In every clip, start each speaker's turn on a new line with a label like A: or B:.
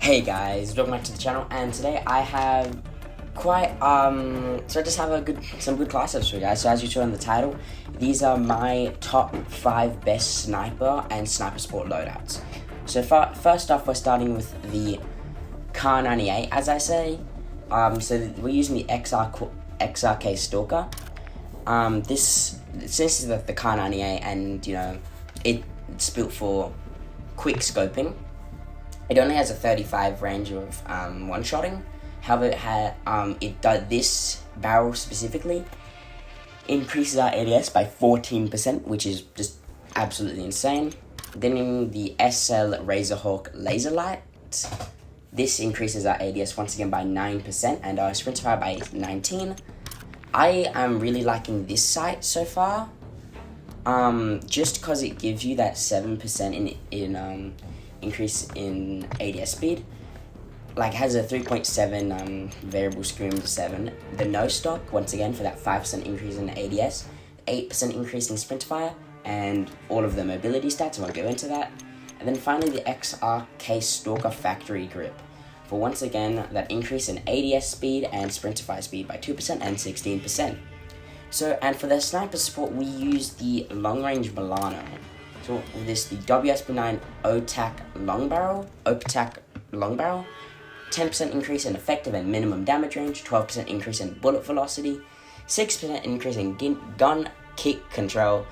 A: Hey guys, welcome back to the channel, and today I have some good class tips for you guys. So as you saw in the title, these are my top 5 best sniper and sniper sport loadouts. So first off, we're starting with the Kar 98, as I say. So we're using the XRK Stalker. This is the Kar 98, and it's built for quick scoping. It only has a 35 range of one-shotting. However, it does this barrel specifically increases our ADS by 14%, which is just absolutely insane. Then in the SL Razorhawk Laser Light, this increases our ADS once again by 9% and our sprint fire by 19%. I am really liking this sight so far, just because it gives you that 7% in increase in ADS speed. Like, has a 3.7 variable scream to 7. The no stock, once again, for that 5% increase in ADS, 8% increase in sprint fire, and all of the mobility stats. I won't go into that. And then finally, the XRK Stalker Factory Grip, for once again that increase in ADS speed and sprint fire speed by 2% and 16%. So, and for the sniper support, we use the long range Milano. So with this, the WSP9 OTAC long barrel, 10% increase in effective and minimum damage range, 12% increase in bullet velocity, 6% increase in gun kick control,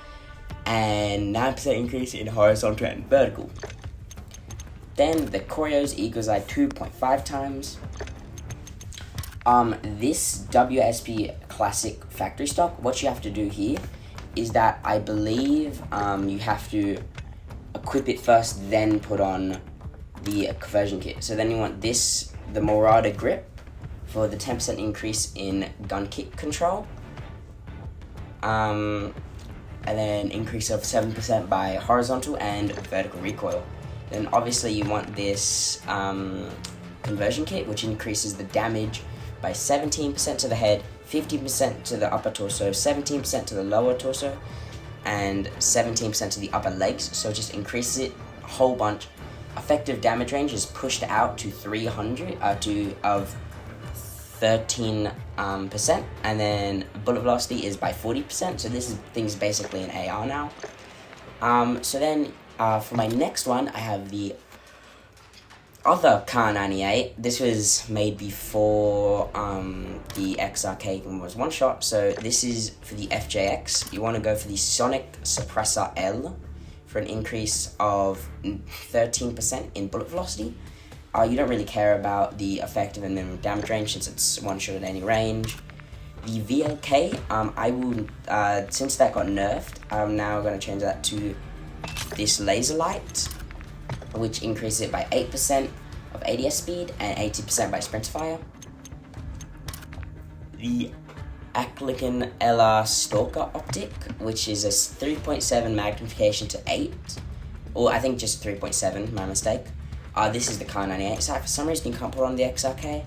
A: and 9% increase in horizontal and vertical. Then the Koryo's equals like 2.5 times. This WSP Classic Factory Stock, what you have to do here is that I believe you have to equip it first, then put on the conversion kit. So then you want this, the Marauder Grip, for the 10% increase in gun kick control, and then increase of 7% by horizontal and vertical recoil. Then obviously you want this conversion kit, which increases the damage by 17% to the head, 50% to the upper torso, 17% to the lower torso, and 17% to the upper legs. So it just increases it a whole bunch. Effective damage range is pushed out to 300 of 13%, and then bullet velocity is by 40%. So this is things basically an AR now. So then for my next one, I have the other Kar 98. This was made before the XRK was one shot. So this is for the FJX. You want to go for the Sonic Suppressor L for an increase of 13% in bullet velocity. You don't really care about the effective and minimum damage range since it's one shot at any range. The VLK, I will, since that got nerfed, I'm now going to change that to this Laser Light, which increases it by 8% of ADS speed and 80% by sprint fire. The Aklikan LR Stalker Optic, which is a 3.7 magnification to 8, or I think just 3.7, my mistake. This is the Kar 98 side. For some reason you can't put on the XRK.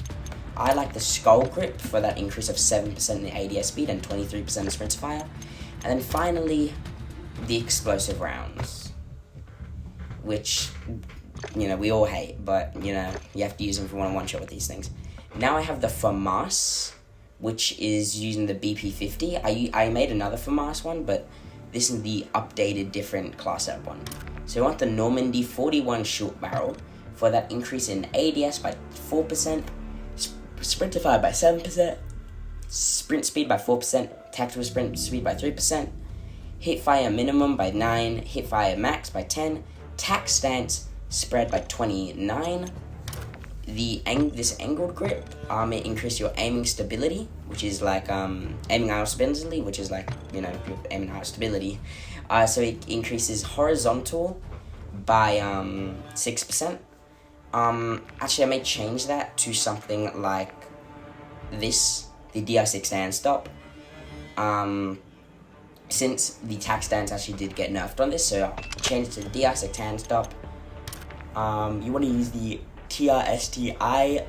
A: I like the Skull Grip for that increase of 7% in the ADS speed and 23% in sprint fire. And then finally, the Explosive Rounds, which, we all hate, but, you have to use them for one-on-one shot with these things. Now I have the FAMAS, which is using the BP50. I made another FAMAS one, but this is the updated, different class up one. So you want the Normandy 41 short barrel for that increase in ADS by 4%, sprint fire by 7%, sprint speed by 4%, tactical sprint speed by 3%, hit fire minimum by 9%, hit fire max by 10%, tac stance spread by 29%. This angled grip, it increases your aiming stability, which is like aiming out stability, which is like you're aiming out stability. So it increases horizontal by 6%. Actually, I may change that to something like this, the DI6 stand stop. Since the tac stance actually did get nerfed on this, so I'll change it to the DI6 hand stop. You want to use the TRSTI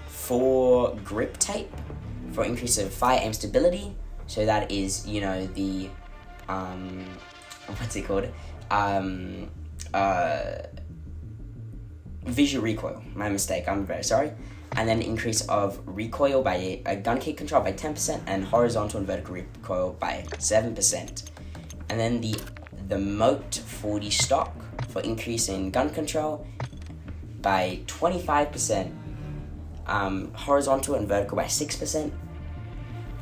A: 4 grip tape for increase of fire aim stability. So that is, the what's it called? visual recoil, my mistake, I'm very sorry. And then increase of recoil by gun kick control by 10% and horizontal and vertical recoil by 7%. And then the Moat 40 stock for increase in gun control by 25%, horizontal and vertical by 6%,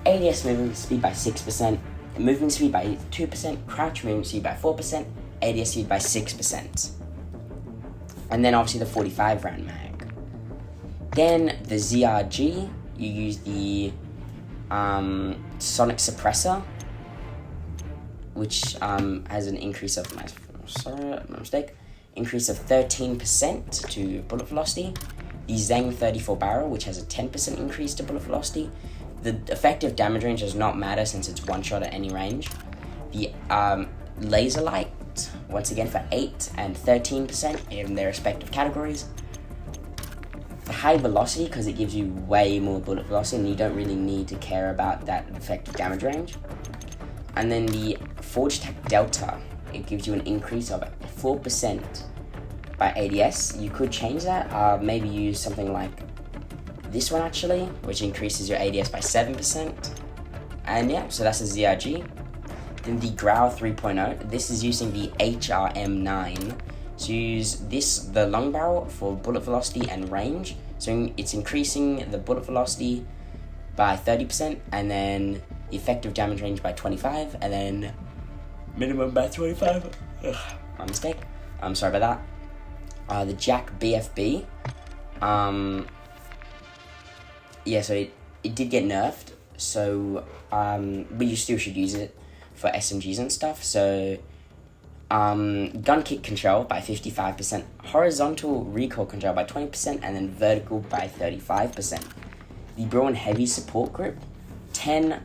A: ADS movement speed by 6%, movement speed by 2%, crouch movement speed by 4%, ADS speed by 6%. And then obviously the 45 round mag. Then the ZRG, you use the sonic suppressor, which has an increase of increase of 13% to bullet velocity. The Zeng 34 barrel, which has a 10% increase to bullet velocity. The effective damage range does not matter since it's one shot at any range. The laser light, once again for 8 and 13% in their respective categories. The high velocity, because it gives you way more bullet velocity and you don't really need to care about that effective damage range. And then the Forge Tech Delta, it gives you an increase of 4% by ADS. You could change that, maybe use something like this one actually, which increases your ADS by 7%. And yeah, so that's a ZRG. Then the Growl 3.0, this is using the HRM9. So you use the long barrel for bullet velocity and range. So it's increasing the bullet velocity by 30%, and then the effective damage range by 25, and then minimum by 25. Ugh, my mistake. I'm sorry about that. The Jack BFB. Yeah, so it did get nerfed. So, but you still should use it for SMGs and stuff. So, gun kick control by 55%, horizontal recoil control by 20%, and then vertical by 35%. The Braun Heavy support grip, 10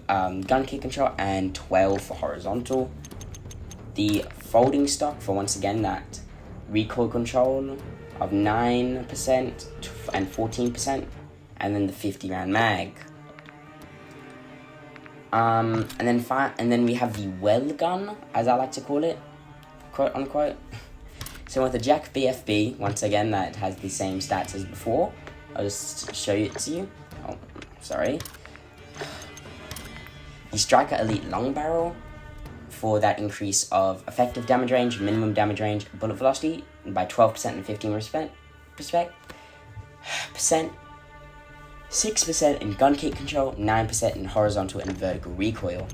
A: gun kick control and 12 for horizontal. The folding stock for, once again, that recoil control of 9% and 14%, and then the 50 round mag. And then we have the well gun, as I like to call it, quote unquote. So with the Jack BFB, once again, that has the same stats as before. I'll just show it to you. Oh, sorry. The Striker Elite Long Barrel for that increase of effective damage range, minimum damage range, bullet velocity by 12% and 15%. 6% in gun kick control, 9% in horizontal and vertical recoil.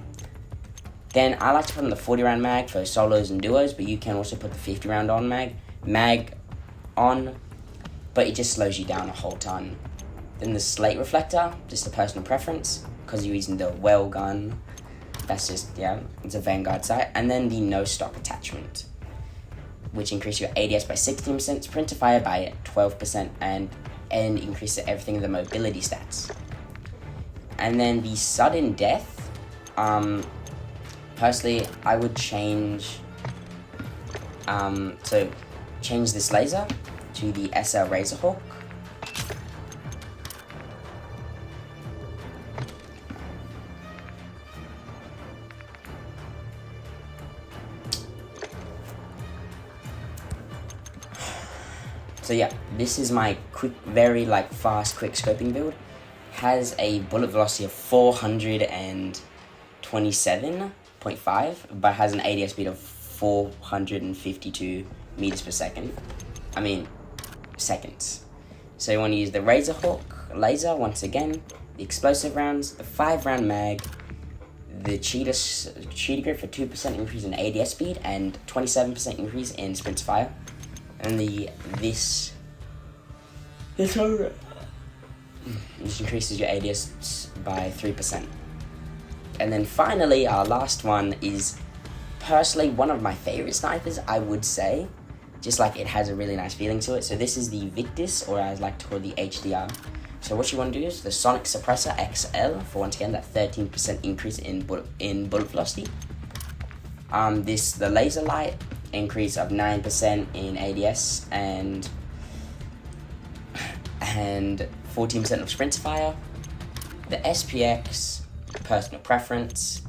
A: Then I like to put on the 40 round mag for solos and duos, but you can also put the 50 round on mag on, but it just slows you down a whole ton. Then the slate reflector, just a personal preference, because you're using the well gun. That's just, yeah, it's a Vanguard sight. And then the no stock attachment, which increases your ADS by 16%, sprint to fire by 12%, and increases everything in the mobility stats. And then the sudden death, personally, I would change this laser to the SL Razorhawk. So yeah, this is my very fast quick scoping build. Has a bullet velocity of 427.5, but has an ADS speed of 452 meters per second. Seconds. So you want to use the Razorhawk laser once again, the explosive rounds, the 5 round mag, the cheetah grip for 2% increase in ADS speed and 27% increase in sprint to fire. And this increases your ADS by 3%. And then finally, our last one is personally one of my favorite snipers, I would say. Just it has a really nice feeling to it. So this is the Victus, or I like to call it the HDR. So what you want to do is the Sonic Suppressor XL for, once again, that 13% increase in bullet velocity. The laser light, increase of 9% in ADS and 14% of sprint fire. The SPX, personal preference.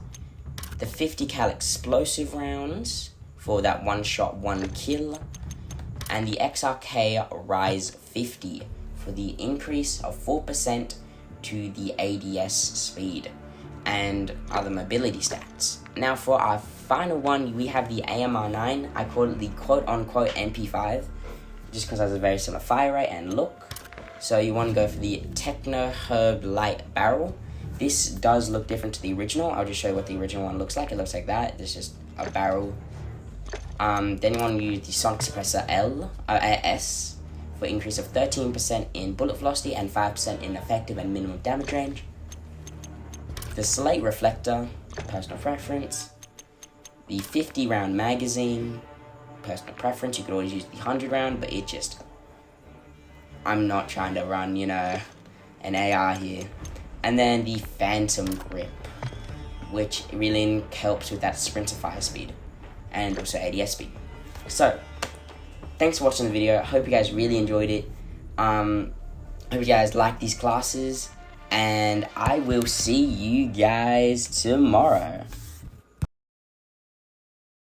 A: The 50 cal explosive rounds for that one shot, one kill. and the XRK Rise 50 for the increase of 4% to the ADS speed and other mobility stats. Now for our final one, we have the AMR9. I call it the quote-unquote MP5, just because it has a very similar fire rate and look. So you want to go for the Techno Herb Light Barrel. This does look different to the original. I'll just show you what the original one looks like. It looks like that. It's just a barrel. Then you want to use the Sonic Suppressor S for increase of 13% in bullet velocity and 5% in effective and minimum damage range. The Slate Reflector, personal preference. The 50 round magazine, personal preference. You could always use the 100 round, but I'm not trying to run, an AR here. And then the Phantom Grip, which really helps with that sprinter fire speed and also ADS speed. So, thanks for watching the video. I hope you guys really enjoyed it. Hope you guys like these classes, and I will see you guys tomorrow.